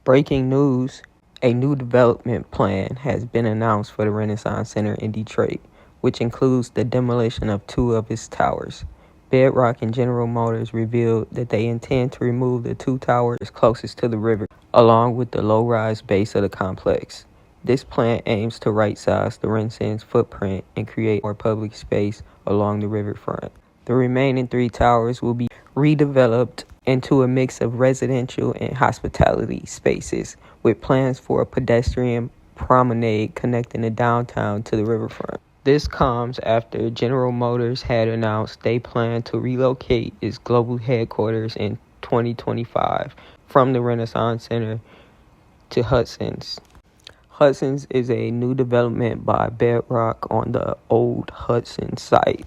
Breaking news, a new development plan has been announced for the Renaissance Center in Detroit, which includes the demolition of two of its towers. Bedrock and General Motors revealed that they intend to remove the two towers closest to the river, along with the low-rise base of the complex. This plan aims to right-size the Renaissance footprint and create more public space along the riverfront. The remaining three towers will be redeveloped into a mix of residential and hospitality spaces, with plans for a pedestrian promenade connecting the downtown to the riverfront. This comes after General Motors had announced they plan to relocate its global headquarters in 2025 from the Renaissance Center to Hudson's. Hudson's is a new development by Bedrock on the old Hudson site.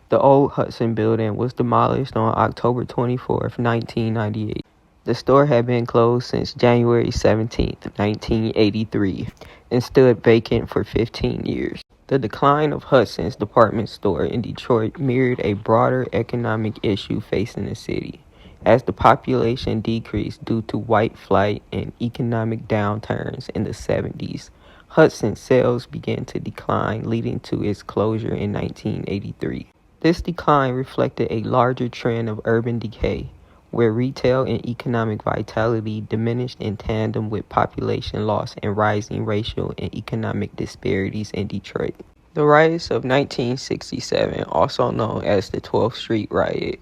The old Hudson building was demolished on October 24, 1998. The store had been closed since January 17, 1983, and stood vacant for 15 years. The decline of Hudson's department store in Detroit mirrored a broader economic issue facing the city. As the population decreased due to white flight and economic downturns in the 70s, Hudson's sales began to decline, leading to its closure in 1983. This decline reflected a larger trend of urban decay, where retail and economic vitality diminished in tandem with population loss and rising racial and economic disparities in Detroit. The riots of 1967, also known as the 12th Street Riot,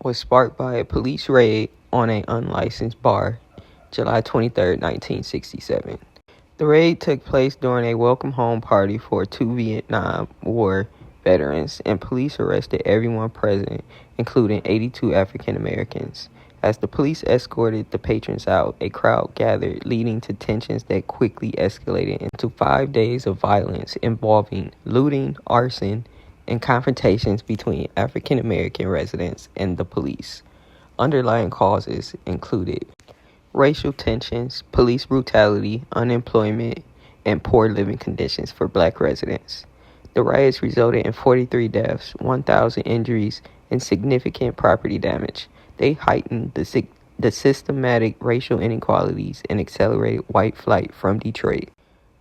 was sparked by a police raid on an unlicensed bar, July 23, 1967. The raid took place during a welcome home party for two Vietnam War veterans, and police arrested everyone present, including 82 African Americans. As the police escorted the patrons out, a crowd gathered, leading to tensions that quickly escalated into 5 days of violence involving looting, arson, and confrontations between African American residents and the police. Underlying causes included racial tensions, police brutality, unemployment, and poor living conditions for black residents. The riots resulted in 43 deaths, 1,000 injuries, and significant property damage. They heightened the systematic racial inequalities and accelerated white flight from Detroit.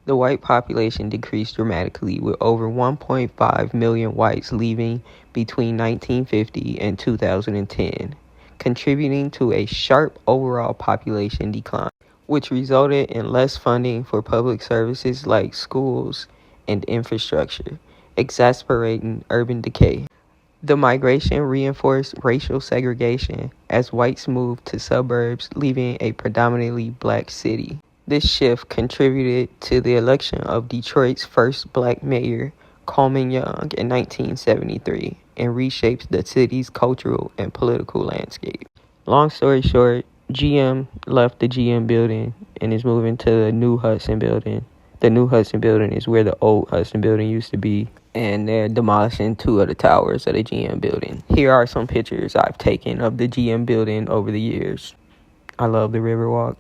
The white population decreased dramatically, with over 1.5 million whites leaving between 1950 and 2010, contributing to a sharp overall population decline, which resulted in less funding for public services like schools and infrastructure, exacerbating urban decay. The migration reinforced racial segregation as whites moved to suburbs, leaving a predominantly black city. This shift contributed to the election of Detroit's first black mayor, Coleman Young, in 1973, and reshaped the city's cultural and political landscape. Long story short, GM left the GM building and is moving to the new Hudson building. The new Hudson building is where the old Hudson building used to be, and they're demolishing two of the towers of the GM building. Here are some pictures I've taken of the GM building over the years. I love the Riverwalk.